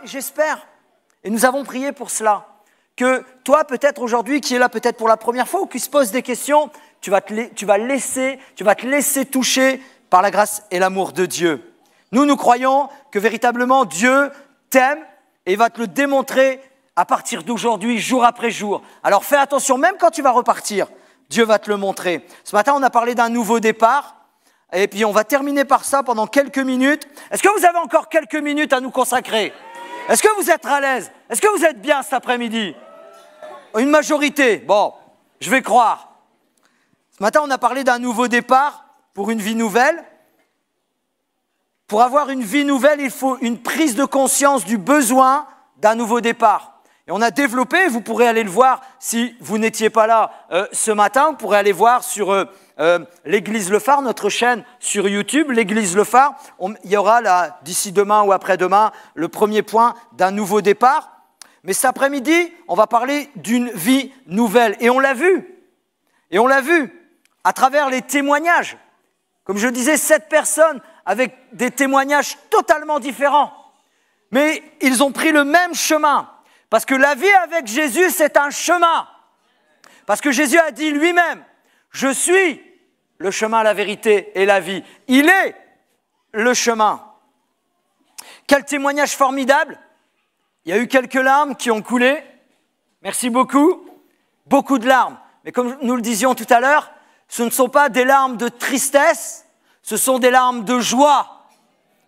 J'espère, et nous avons prié pour cela, que toi, peut-être aujourd'hui, qui est là peut-être pour la première fois ou qui se pose des questions, tu vas te laisser toucher par la grâce et l'amour de Dieu. Nous croyons que véritablement Dieu t'aime et va te le démontrer à partir d'aujourd'hui, jour après jour. Alors fais attention, même quand tu vas repartir, Dieu va te le montrer. Ce matin, on a parlé d'un nouveau départ. Et puis on va terminer par ça pendant quelques minutes. Est-ce que vous avez encore quelques minutes à nous consacrer ? Est-ce que vous êtes à l'aise ? Est-ce que vous êtes bien cet après-midi ? Une majorité. Bon, je vais croire. Ce matin, on a parlé d'un nouveau départ pour une vie nouvelle. Pour avoir une vie nouvelle, il faut une prise de conscience du besoin d'un nouveau départ. Et on a développé, vous pourrez aller le voir si vous n'étiez pas là ce matin, vous pourrez aller voir sur l'Église Le Phare, notre chaîne sur YouTube, l'Église Le Phare. Il y aura là, d'ici demain ou après-demain, le premier point d'un nouveau départ. Mais cet après-midi, on va parler d'une vie nouvelle. Et on l'a vu. Et on l'a vu à travers les témoignages. Comme je disais, 7 personnes avec des témoignages totalement différents. Mais ils ont pris le même chemin. Parce que la vie avec Jésus, c'est un chemin. Parce que Jésus a dit lui-même, « Je suis le chemin, la vérité et la vie. » Il est le chemin. Quel témoignage formidable. Il y a eu quelques larmes qui ont coulé. Merci beaucoup. Beaucoup de larmes. Mais comme nous le disions tout à l'heure, ce ne sont pas des larmes de tristesse, ce sont des larmes de joie.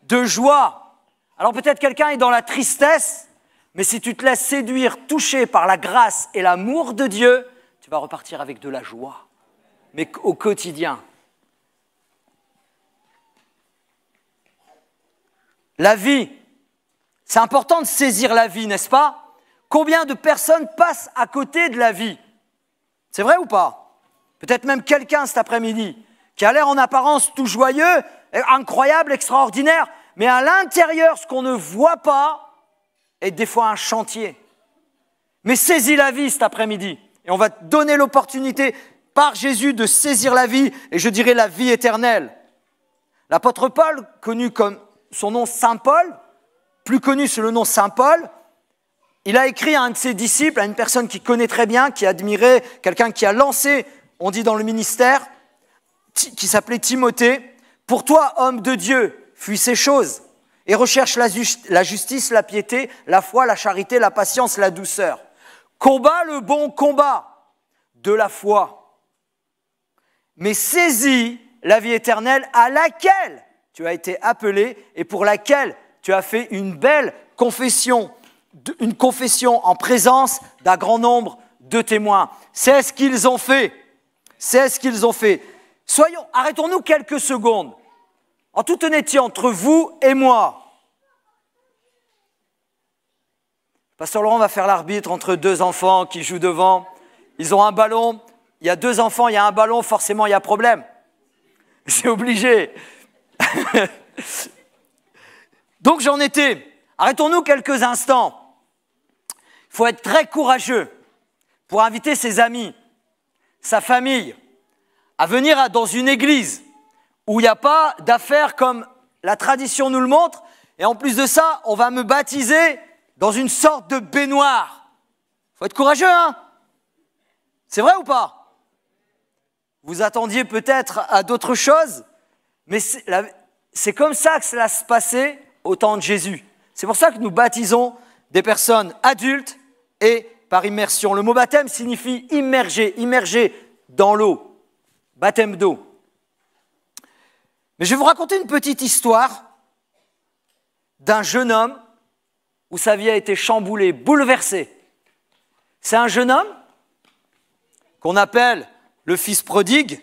De joie. Alors peut-être quelqu'un est dans la tristesse, mais si tu te laisses séduire, toucher par la grâce et l'amour de Dieu, tu vas repartir avec de la joie, mais au quotidien. La vie, c'est important de saisir la vie, n'est-ce pas ? Combien de personnes passent à côté de la vie ? C'est vrai ou pas ? Peut-être même quelqu'un cet après-midi qui a l'air en apparence tout joyeux, incroyable, extraordinaire, mais à l'intérieur, ce qu'on ne voit pas est des fois un chantier. Mais saisis la vie cet après-midi et on va te donner l'opportunité par Jésus de saisir la vie et je dirais la vie éternelle. L'apôtre Paul, connu comme son nom Saint Paul, plus connu sous le nom Saint Paul, il a écrit à un de ses disciples, à une personne qu'il connaît très bien, qui admirait, quelqu'un qui a lancé, on dit dans le ministère, qui s'appelait Timothée. « Pour toi, homme de Dieu, fuis ces choses et recherche la justice, la piété, la foi, la charité, la patience, la douceur. Combat le bon combat de la foi. Mais saisis la vie éternelle à laquelle tu as été appelé et pour laquelle tu as fait une belle confession, une confession en présence d'un grand nombre de témoins. » C'est ce qu'ils ont fait. C'est ce qu'ils ont fait. Arrêtons-nous quelques secondes, en toute honnêteté, entre vous et moi. Pasteur Laurent va faire l'arbitre entre 2 enfants qui jouent devant. Ils ont un ballon. Il y a 2 enfants, il y a un ballon, forcément il y a problème. C'est obligé. Donc j'en étais. Arrêtons-nous quelques instants. Il faut être très courageux pour inviter ses amis, sa famille, à venir dans une église où il n'y a pas d'affaires comme la tradition nous le montre. Et en plus de ça, on va me baptiser dans une sorte de baignoire. Il faut être courageux, hein ? C'est vrai ou pas ? Vous attendiez peut-être à d'autres choses, mais c'est comme ça que cela se passait au temps de Jésus. C'est pour ça que nous baptisons des personnes adultes et par immersion. Le mot baptême signifie immerger dans l'eau. Baptême d'eau. Mais je vais vous raconter une petite histoire d'un jeune homme où sa vie a été chamboulée, bouleversée. C'est un jeune homme qu'on appelle le fils prodigue.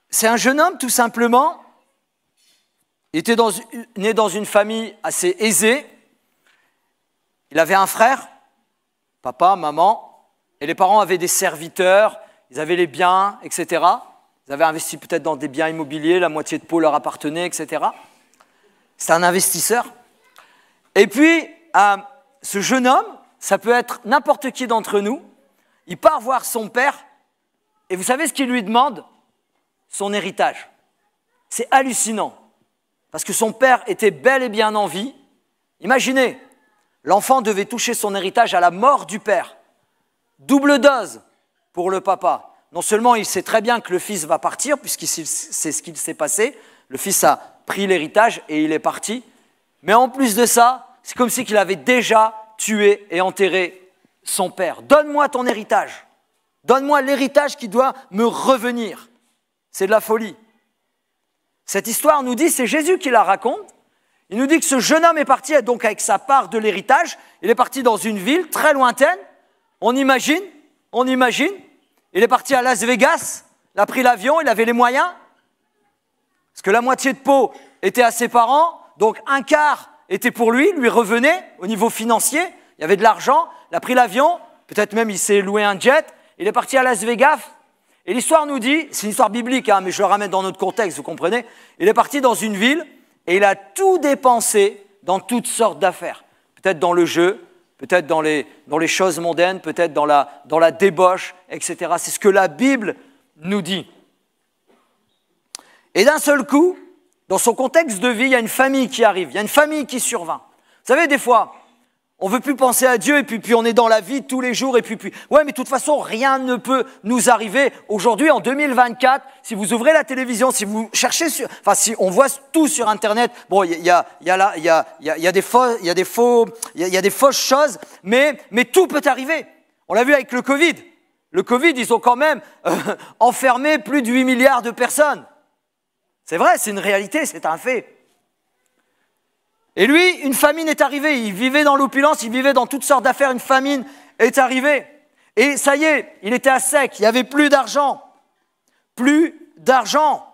C'est un jeune homme tout simplement. Il était né dans une famille assez aisée. Il avait un frère, papa, maman, et les parents avaient des serviteurs ils avaient les biens, etc. Ils avaient investi peut-être dans des biens immobiliers, la moitié de Pau leur appartenait, etc. C'est un investisseur. Et puis, ce jeune homme, ça peut être n'importe qui d'entre nous, il part voir son père, et vous savez ce qu'il lui demande? Son héritage. C'est hallucinant, parce que son père était bel et bien en vie. Imaginez, l'enfant devait toucher son héritage à la mort du père. Double dose pour le papa. Non seulement il sait très bien que le fils va partir, puisqu'il sait ce qu'il s'est passé, le fils a pris l'héritage et il est parti, mais en plus de ça, c'est comme si il avait déjà tué et enterré son père. Donne-moi ton héritage. Donne-moi l'héritage qui doit me revenir. C'est de la folie. Cette histoire nous dit, c'est Jésus qui la raconte. Il nous dit que ce jeune homme est parti donc avec sa part de l'héritage. Il est parti dans une ville très lointaine. On imagine. Il est parti à Las Vegas. Il a pris l'avion, il avait les moyens. Parce que la moitié de Pau était à ses parents. Donc un quart était pour lui revenait au niveau financier. Il y avait de l'argent. Il a pris l'avion. Peut-être même il s'est loué un jet. Il est parti à Las Vegas. Et l'histoire nous dit, c'est une histoire biblique, mais je le ramène dans notre contexte, vous comprenez? Il est parti dans une ville et il a tout dépensé dans toutes sortes d'affaires. Peut-être dans le jeu, peut-être dans les choses mondaines, peut-être dans la débauche, etc. C'est ce que la Bible nous dit. Et d'un seul coup, dans son contexte de vie, il y a une famille qui arrive, il y a une famille qui survint. Vous savez, des fois, on ne veut plus penser à Dieu et puis on est dans la vie tous les jours et puis ouais, mais de toute façon, rien ne peut nous arriver. Aujourd'hui, en 2024, si vous ouvrez la télévision, si vous cherchez si on voit tout sur Internet, bon, il y a des fausses choses, mais tout peut arriver. On l'a vu avec le Covid. Le Covid, ils ont quand même enfermé plus de 8 milliards de personnes. C'est vrai, c'est une réalité, c'est un fait. Et lui, une famine est arrivée. Il vivait dans l'opulence, il vivait dans toutes sortes d'affaires. Une famine est arrivée. Et ça y est, il était à sec. Il n'y avait plus d'argent. Plus d'argent.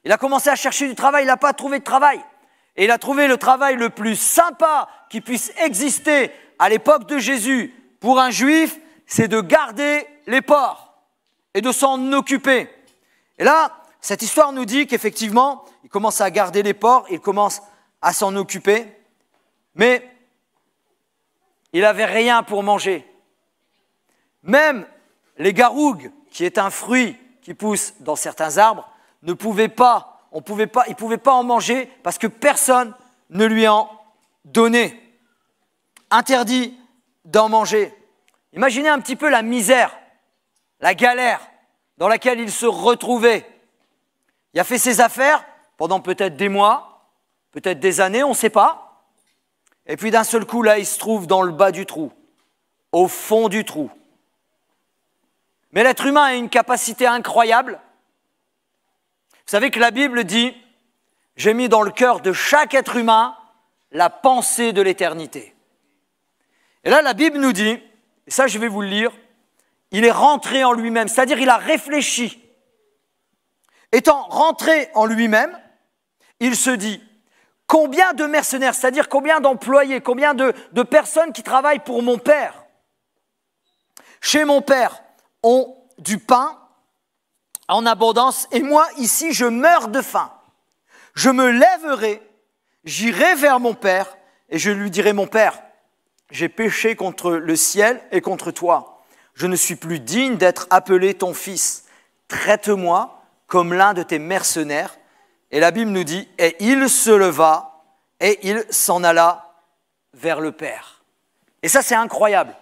Il a commencé à chercher du travail. Il n'a pas trouvé de travail. Et il a trouvé le travail le plus sympa qui puisse exister à l'époque de Jésus pour un juif, c'est de garder les porcs et de s'en occuper. Et là, cette histoire nous dit qu'effectivement, il commence à garder les porcs, il commence à s'en occuper, mais il n'avait rien pour manger. Même les garougues, qui est un fruit qui pousse dans certains arbres, il ne pouvait pas en manger parce que personne ne lui en donnait. Interdit d'en manger. Imaginez un petit peu la misère, la galère dans laquelle il se retrouvait. Il a fait ses affaires pendant peut-être des mois, peut-être des années, on ne sait pas. Et puis d'un seul coup, là, il se trouve dans le bas du trou, au fond du trou. Mais l'être humain a une capacité incroyable. Vous savez que la Bible dit « J'ai mis dans le cœur de chaque être humain la pensée de l'éternité ». Et là, la Bible nous dit, et ça je vais vous le lire, il est rentré en lui-même, c'est-à-dire il a réfléchi. Étant rentré en lui-même, il se dit, combien de mercenaires, c'est-à-dire combien d'employés, combien de personnes qui travaillent pour mon père, chez mon père, ont du pain en abondance, et moi ici je meurs de faim. Je me lèverai, j'irai vers mon père, et je lui dirai, mon père, j'ai péché contre le ciel et contre toi. Je ne suis plus digne d'être appelé ton fils. Traite-moi comme l'un de tes mercenaires. Et la Bible nous dit, et il se leva et il s'en alla vers le Père. Et ça, c'est incroyable.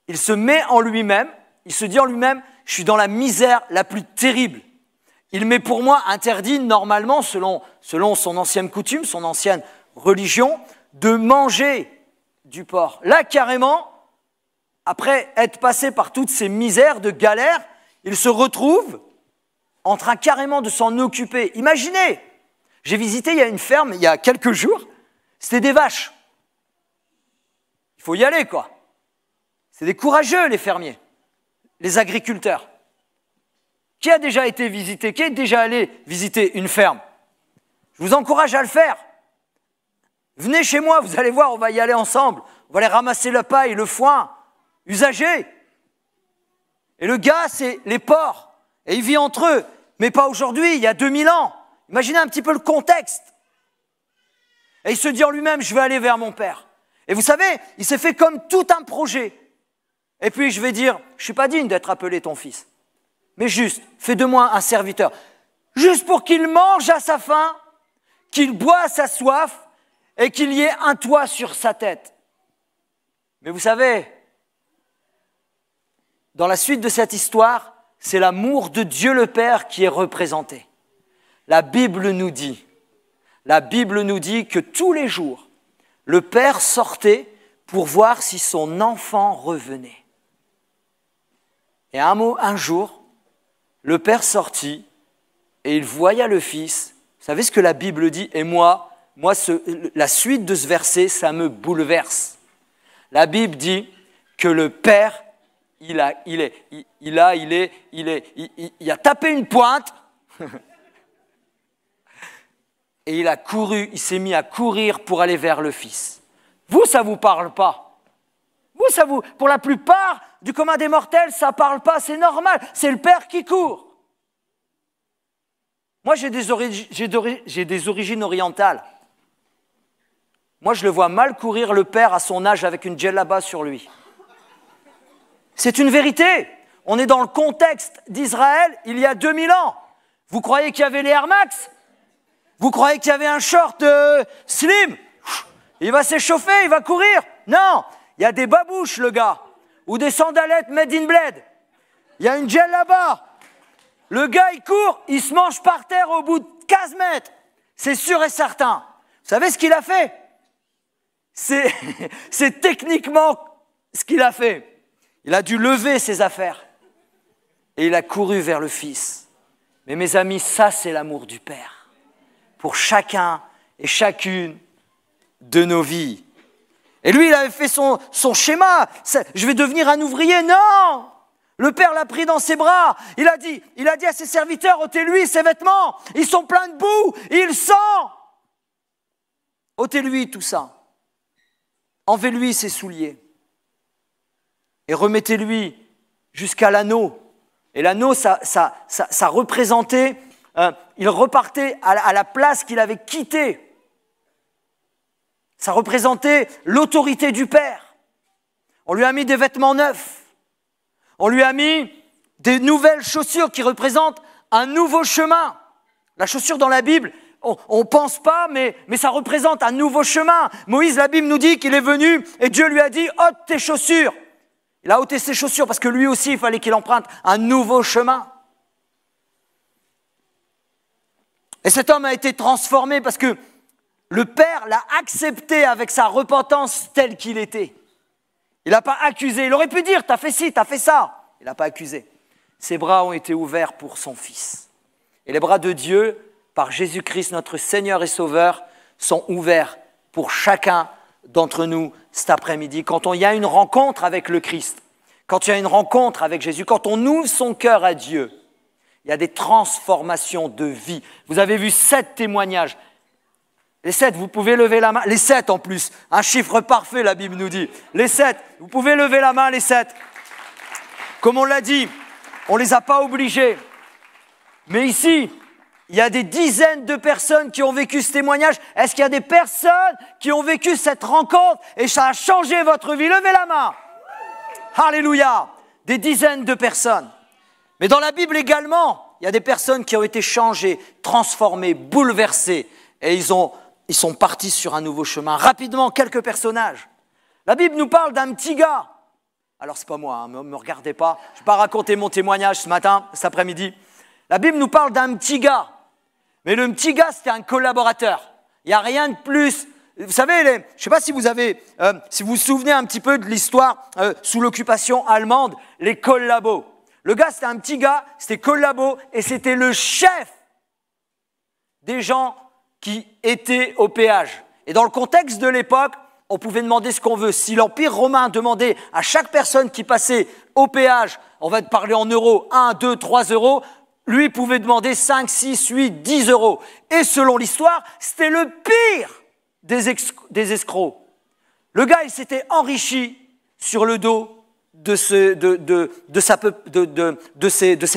Il se met en lui-même, il se dit en lui-même, je suis dans la misère la plus terrible. Il m'est pour moi interdit, normalement, selon son ancienne coutume, son ancienne religion, de manger du porc. Là, carrément, après être passé par toutes ces misères de galères, il se retrouve en train carrément de s'en occuper. Imaginez, j'ai visité, il y a une ferme, il y a quelques jours, c'était des vaches. Il faut y aller, quoi. C'est des courageux, les fermiers, les agriculteurs. Qui a déjà été visité, qui est déjà allé visiter une ferme? Je vous encourage à le faire. Venez chez moi, vous allez voir, on va y aller ensemble. On va aller ramasser la paille, le foin, usagé. Et le gars, c'est les porcs. Et il vit entre eux. Mais pas aujourd'hui, il y a 2000 ans. Imaginez un petit peu le contexte. Et il se dit en lui-même, je vais aller vers mon père. Et vous savez, il s'est fait comme tout un projet. Et puis je vais dire, je ne suis pas digne d'être appelé ton fils. Mais juste, fais de moi un serviteur. Juste pour qu'il mange à sa faim, qu'il boit à sa soif et qu'il y ait un toit sur sa tête. Mais vous savez, dans la suite de cette histoire, c'est l'amour de Dieu le Père qui est représenté. La Bible nous dit que tous les jours, le Père sortait pour voir si son enfant revenait. Et un jour, le Père sortit et il voya le Fils. Vous savez ce que la Bible dit? Et moi la suite de ce verset, ça me bouleverse. La Bible dit que le Père, il a tapé une pointe et il s'est mis à courir pour aller vers le Fils. Vous, ça ne vous parle pas. Pour la plupart du commun des mortels, ça ne parle pas, c'est normal, c'est le Père qui court. Moi, j'ai des origines orientales. Moi, je le vois mal courir le Père à son âge avec une djellaba sur lui. C'est une vérité. On est dans le contexte d'Israël il y a 2000 ans. Vous croyez qu'il y avait les Air Max? Vous croyez qu'il y avait un short slim? Il va s'échauffer, il va courir? Non, il y a des babouches, le gars, ou des sandalettes made in bled. Il y a une djellaba. Le gars, il court, il se mange par terre au bout de 15 mètres. C'est sûr et certain. Vous savez ce qu'il a fait? C'est techniquement ce qu'il a fait. Il a dû lever ses affaires. Et il a couru vers le Fils. Mais mes amis, ça, c'est l'amour du Père. Pour chacun et chacune de nos vies. Et lui, il avait fait son schéma. Je vais devenir un ouvrier. Non! Le Père l'a pris dans ses bras. Il a dit à ses serviteurs, ôtez-lui ses vêtements. Ils sont pleins de boue. Il sent. Ôtez-lui tout ça. Enlevez-lui ses souliers. Et remettez-lui jusqu'à l'anneau. Et l'anneau, ça représentait, il repartait à la place qu'il avait quittée. Ça représentait l'autorité du Père. On lui a mis des vêtements neufs. On lui a mis des nouvelles chaussures qui représentent un nouveau chemin. La chaussure dans la Bible, on ne pense pas, mais ça représente un nouveau chemin. Moïse, la Bible nous dit qu'il est venu et Dieu lui a dit « ôte tes chaussures ». Il a ôté ses chaussures parce que lui aussi, il fallait qu'il emprunte un nouveau chemin. Et cet homme a été transformé parce que le Père l'a accepté avec sa repentance telle qu'il était. Il n'a pas accusé. Il aurait pu dire, t'as fait ci, t'as fait ça. Il n'a pas accusé. Ses bras ont été ouverts pour son Fils. Et les bras de Dieu, par Jésus-Christ, notre Seigneur et Sauveur, sont ouverts pour chacun d'entre nous cet après-midi. Quand il y a une rencontre avec le Christ, quand il y a une rencontre avec Jésus, quand on ouvre son cœur à Dieu, il y a des transformations de vie. Vous avez vu 7 témoignages. Les 7, vous pouvez lever la main. Les 7 en plus, un chiffre parfait, la Bible nous dit. Les 7, vous pouvez lever la main, les 7. Comme on l'a dit, on ne les a pas obligés. Mais ici, il y a des dizaines de personnes qui ont vécu ce témoignage. Est-ce qu'il y a des personnes qui ont vécu cette rencontre et ça a changé votre vie? Levez la main. Alléluia. Des dizaines de personnes. Mais dans la Bible également, il y a des personnes qui ont été changées, transformées, bouleversées. Et ils sont partis sur un nouveau chemin. Rapidement, quelques personnages. La Bible nous parle d'un petit gars. Alors, c'est pas moi, hein, ne me regardez pas. Je ne vais pas raconter mon témoignage ce matin, cet après-midi. La Bible nous parle d'un petit gars. Mais le petit gars, c'était un collaborateur. Il n'y a rien de plus. Vous savez, je ne sais pas si si vous vous souvenez un petit peu de l'histoire sous l'occupation allemande, les collabos. Le gars, c'était un petit gars, c'était collabo et c'était le chef des gens qui étaient au péage. Et dans le contexte de l'époque, on pouvait demander ce qu'on veut. Si l'Empire romain demandait à chaque personne qui passait au péage, on va te parler en euros, 1, 2, 3 euros, lui pouvait demander 5, 6, 8, 10 euros. Et selon l'histoire, c'était le pire des escrocs. Le gars, il s'était enrichi sur le dos ses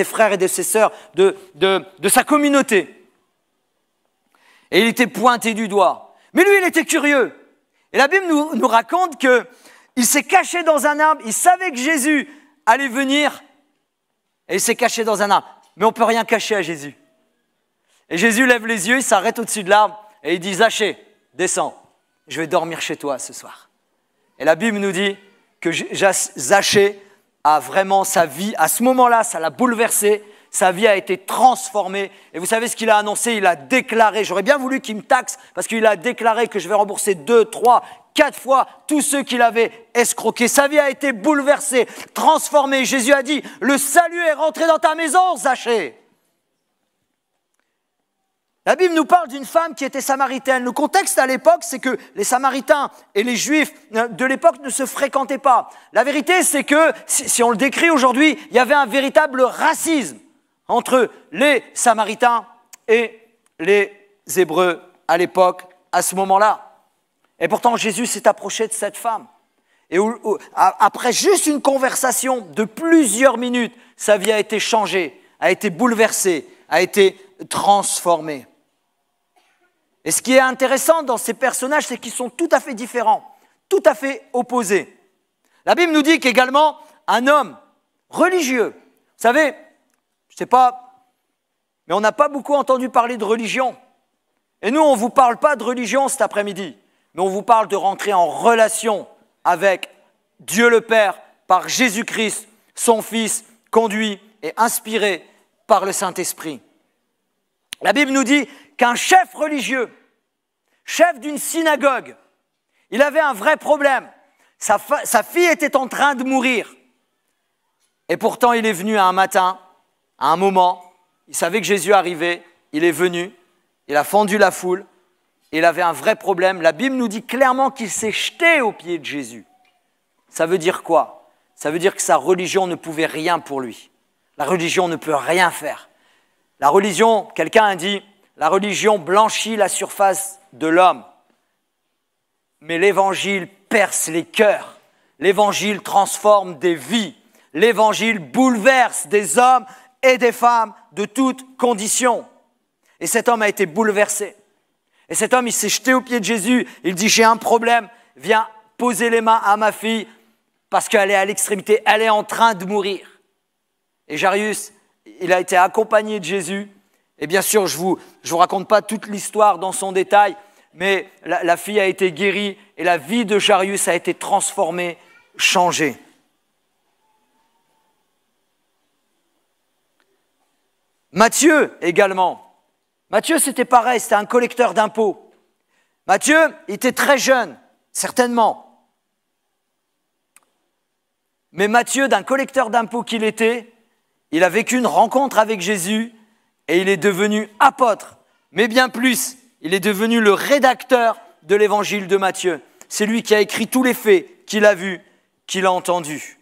frères et de ses sœurs, de sa communauté. Et il était pointé du doigt. Mais lui, il était curieux. Et la Bible nous raconte qu'il s'est caché dans un arbre, il savait que Jésus allait venir, et il s'est caché dans un arbre. Mais on ne peut rien cacher à Jésus. Et Jésus lève les yeux, il s'arrête au-dessus de l'arbre, et il dit « Zachée, descends, je vais dormir chez toi ce soir. » Et la Bible nous dit que Zachée a vraiment sa vie, à ce moment-là, ça l'a bouleversé, sa vie a été transformée. Et vous savez ce qu'il a annoncé? Il a déclaré, j'aurais bien voulu qu'il me taxe, parce qu'il a déclaré que je vais rembourser 2, 3, 4 fois tous ceux qu'il avait escroqués. Sa vie a été bouleversée, transformée. Jésus a dit, le salut est rentré dans ta maison, Zachée. La Bible nous parle d'une femme qui était samaritaine. Le contexte à l'époque, c'est que les Samaritains et les Juifs de l'époque ne se fréquentaient pas. La vérité, c'est que, si on le décrit aujourd'hui, il y avait un véritable racisme entre les Samaritains et les Hébreux à l'époque, à ce moment-là. Et pourtant, Jésus s'est approché de cette femme. Et après juste une conversation de plusieurs minutes, sa vie a été changée, a été bouleversée, a été transformée. Et ce qui est intéressant dans ces personnages, c'est qu'ils sont tout à fait différents, tout à fait opposés. La Bible nous dit qu'également, un homme religieux, vous savez, je ne sais pas, mais on n'a pas beaucoup entendu parler de religion. Et nous, on ne vous parle pas de religion cet après-midi, mais on vous parle de rentrer en relation avec Dieu le Père, par Jésus-Christ, son Fils, conduit et inspiré par le Saint-Esprit. La Bible nous dit qu'un chef religieux, chef d'une synagogue, il avait un vrai problème. Sa fille était en train de mourir. Et pourtant, il est venu un matin, à un moment, il savait que Jésus arrivait, il est venu, il a fendu la foule, et il avait un vrai problème. La Bible nous dit clairement qu'il s'est jeté aux pieds de Jésus. Ça veut dire quoi? Ça veut dire que sa religion ne pouvait rien pour lui. La religion ne peut rien faire. La religion, quelqu'un a dit, la religion blanchit la surface de l'homme, mais l'évangile perce les cœurs. L'évangile transforme des vies. L'évangile bouleverse des hommes et des femmes de toutes conditions. Et cet homme a été bouleversé. Et cet homme, il s'est jeté aux pieds de Jésus. Il dit, j'ai un problème, viens poser les mains à ma fille parce qu'elle est à l'extrémité, elle est en train de mourir. Et Jairus, il a été accompagné de Jésus. Et bien sûr, je vous raconte pas toute l'histoire dans son détail, mais la fille a été guérie et la vie de Jairus a été transformée, changée. Matthieu également. Matthieu, c'était pareil, c'était un collecteur d'impôts. Matthieu était très jeune, certainement. Mais Matthieu, d'un collecteur d'impôts qu'il était, il a vécu une rencontre avec Jésus et il est devenu apôtre. Mais bien plus, il est devenu le rédacteur de l'évangile de Matthieu. C'est lui qui a écrit tous les faits qu'il a vus, qu'il a entendus.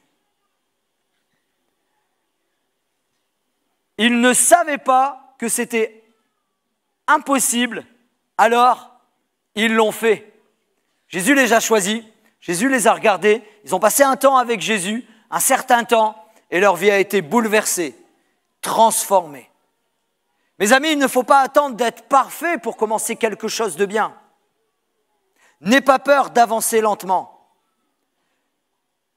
Il ne savait pas que c'était impossible, alors ils l'ont fait. Jésus les a choisis, Jésus les a regardés, ils ont passé un temps avec Jésus, un certain temps, et leur vie a été bouleversée, transformée. Mes amis, il ne faut pas attendre d'être parfait pour commencer quelque chose de bien. N'aie pas peur d'avancer lentement.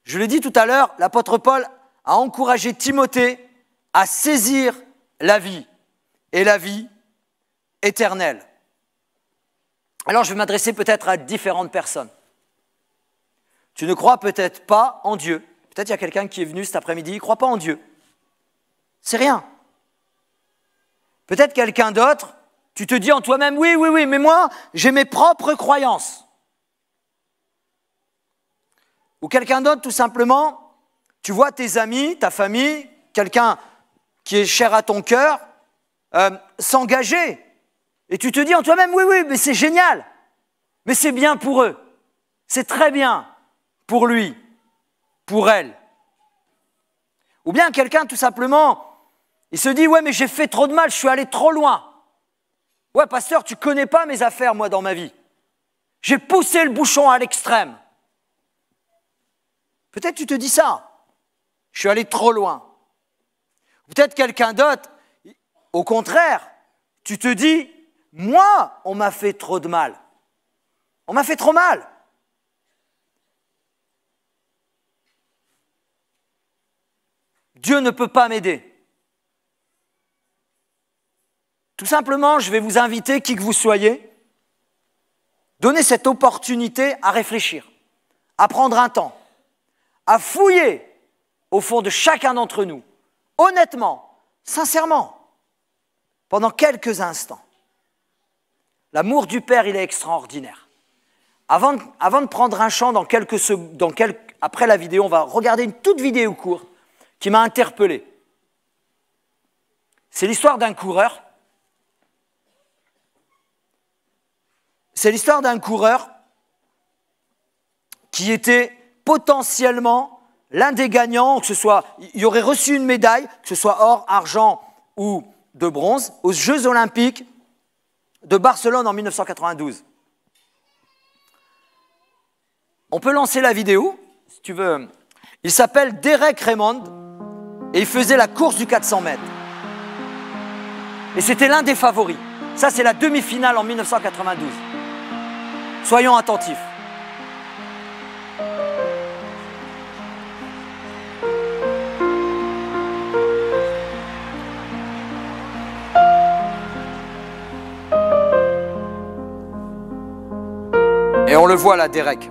Je l'ai dit tout à l'heure, l'apôtre Paul a encouragé Timothée à saisir la vie, et la vie éternelle. Alors je vais m'adresser peut-être à différentes personnes. Tu ne crois peut-être pas en Dieu. Peut-être il y a quelqu'un qui est venu cet après-midi, il ne croit pas en Dieu. C'est rien. Peut-être quelqu'un d'autre, tu te dis en toi-même, oui, mais moi, j'ai mes propres croyances. Ou quelqu'un d'autre, tout simplement, tu vois tes amis, ta famille, quelqu'un qui est cher à ton cœur, s'engager. Et tu te dis en toi-même, oui, mais c'est génial. Mais c'est bien pour eux. C'est très bien pour lui, pour elle. Ou bien quelqu'un, tout simplement, il se dit, ouais, mais j'ai fait trop de mal, je suis allé trop loin. Ouais, pasteur, tu ne connais pas mes affaires, moi, dans ma vie. J'ai poussé le bouchon à l'extrême. Peut-être tu te dis ça. Je suis allé trop loin. Peut-être quelqu'un d'autre, au contraire, tu te dis, moi, on m'a fait trop de mal. On m'a fait trop mal. Dieu ne peut pas m'aider. Tout simplement, je vais vous inviter, qui que vous soyez, donner cette opportunité à réfléchir, à prendre un temps, à fouiller au fond de chacun d'entre nous, honnêtement, sincèrement, pendant quelques instants. L'amour du Père, il est extraordinaire. Avant de prendre un chant, après la vidéo, on va regarder une toute vidéo courte qui m'a interpellé. C'est l'histoire d'un coureur. C'est l'histoire d'un coureur qui était potentiellement l'un des gagnants, il aurait reçu une médaille, que ce soit or, argent ou de bronze, aux Jeux Olympiques de Barcelone en 1992. On peut lancer la vidéo, si tu veux. Il s'appelle Derek Raymond et il faisait la course du 400 mètres. Et c'était l'un des favoris. Ça, c'est la demi-finale en 1992. Soyons attentifs. Et on le voit là, Derek.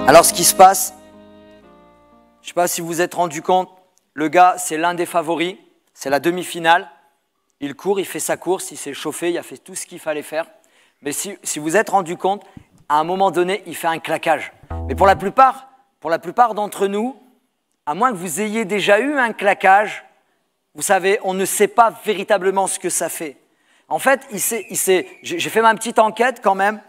Alors, ce qui se passe, je ne sais pas si vous vous êtes rendu compte, le gars, c'est l'un des favoris, c'est la demi-finale. Il court, il fait sa course, il s'est chauffé, il a fait tout ce qu'il fallait faire. Mais si vous vous êtes rendu compte, à un moment donné, il fait un claquage. Mais pour la plupart d'entre nous, à moins que vous ayez déjà eu un claquage, vous savez, on ne sait pas véritablement ce que ça fait. En fait, j'ai fait ma petite enquête quand même.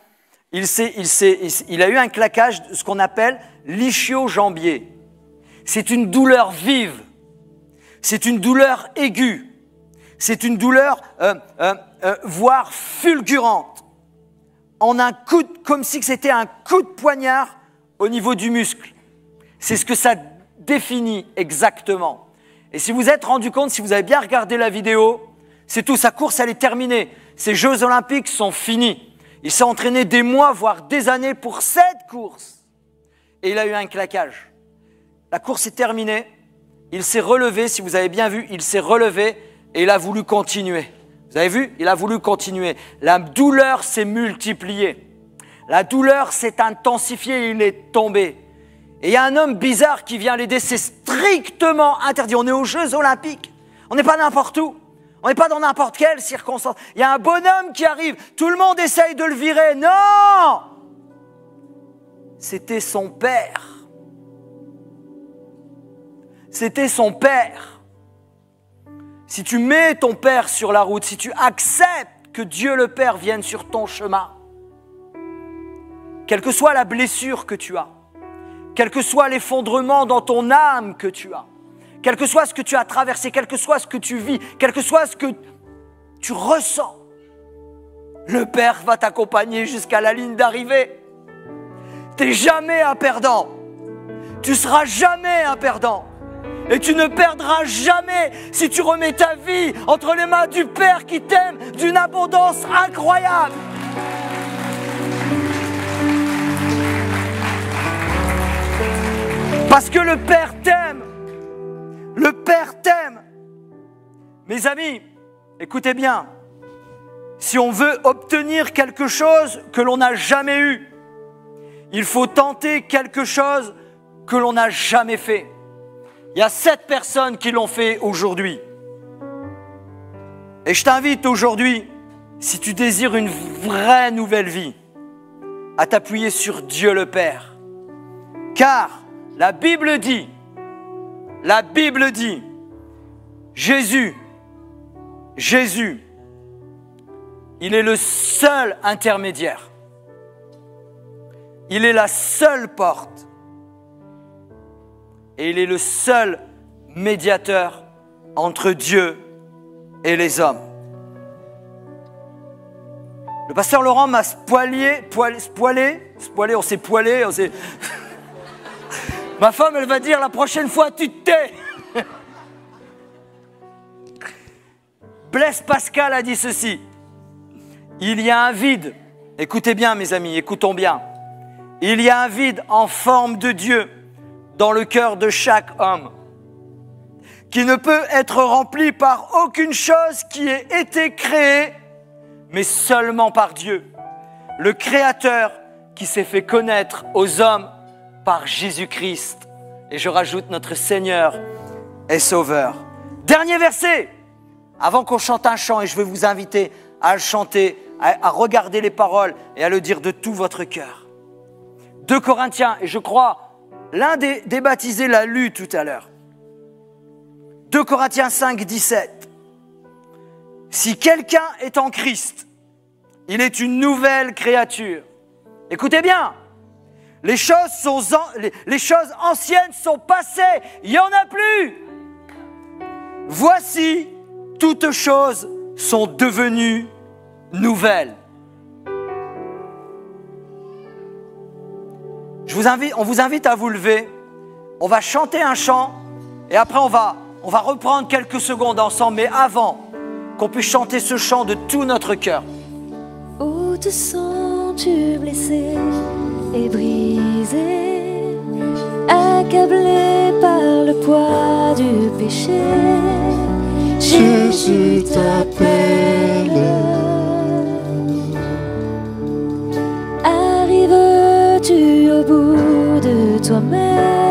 Il a eu un claquage, ce qu'on appelle l'ischio-jambier. C'est une douleur vive, c'est une douleur aiguë, c'est une douleur voire fulgurante. Comme si c'était un coup de poignard au niveau du muscle. C'est ce que ça définit exactement. Et si vous êtes rendu compte, si vous avez bien regardé la vidéo, c'est tout, sa course elle est terminée. Ces Jeux Olympiques sont finis. Il s'est entraîné des mois, voire des années pour cette course. Et il a eu un claquage. La course est terminée. Il s'est relevé, si vous avez bien vu, il s'est relevé et il a voulu continuer. Vous avez vu? Il a voulu continuer. La douleur s'est multipliée. La douleur s'est intensifiée et il est tombé. Et il y a un homme bizarre qui vient l'aider, c'est strictement interdit. On est aux Jeux Olympiques, on n'est pas n'importe où, on n'est pas dans n'importe quelle circonstance. Il y a un bonhomme qui arrive, tout le monde essaye de le virer. Non! C'était son père. C'était son père. Si tu mets ton père sur la route, si tu acceptes que Dieu le Père vienne sur ton chemin, quelle que soit la blessure que tu as, quel que soit l'effondrement dans ton âme que tu as, quel que soit ce que tu as traversé, quel que soit ce que tu vis, quel que soit ce que tu ressens, le Père va t'accompagner jusqu'à la ligne d'arrivée. Tu n'es jamais un perdant. Tu seras jamais un perdant. Et tu ne perdras jamais si tu remets ta vie entre les mains du Père qui t'aime d'une abondance incroyable. Parce que le Père t'aime. Le Père t'aime. Mes amis, écoutez bien. Si on veut obtenir quelque chose que l'on n'a jamais eu, il faut tenter quelque chose que l'on n'a jamais fait. Il y a 7 personnes qui l'ont fait aujourd'hui. Et je t'invite aujourd'hui, si tu désires une vraie nouvelle vie, à t'appuyer sur Dieu le Père. Car la Bible dit, Jésus, il est le seul intermédiaire. Il est la seule porte. Et il est le seul médiateur entre Dieu et les hommes. Le pasteur Laurent m'a spoilé, on s'est poilé, on s'est... Ma femme, elle va dire la prochaine fois, tu te tais. Blaise Pascal a dit ceci. Il y a un vide. Écoutez bien, mes amis, écoutons bien. Il y a un vide en forme de Dieu dans le cœur de chaque homme, qui ne peut être rempli par aucune chose qui ait été créée, mais seulement par Dieu, le Créateur qui s'est fait connaître aux hommes par Jésus-Christ. Et je rajoute notre Seigneur et Sauveur. Dernier verset, avant qu'on chante un chant, et je vais vous inviter à le chanter, à regarder les paroles et à le dire de tout votre cœur. 2 Corinthiens, et je crois, l'un des baptisés l'a lu tout à l'heure. 2 Corinthiens 5, 17. Si quelqu'un est en Christ, il est une nouvelle créature. Écoutez bien, les choses anciennes sont passées, il n'y en a plus. Voici, toutes choses sont devenues nouvelles. On vous invite à vous lever, on va chanter un chant et après on va reprendre quelques secondes ensemble, mais avant qu'on puisse chanter ce chant de tout notre cœur. Où te sens-tu blessé et brisé, accablé par le poids du péché? Jésus t'appelle. Arrives-tu au bout de toi-même?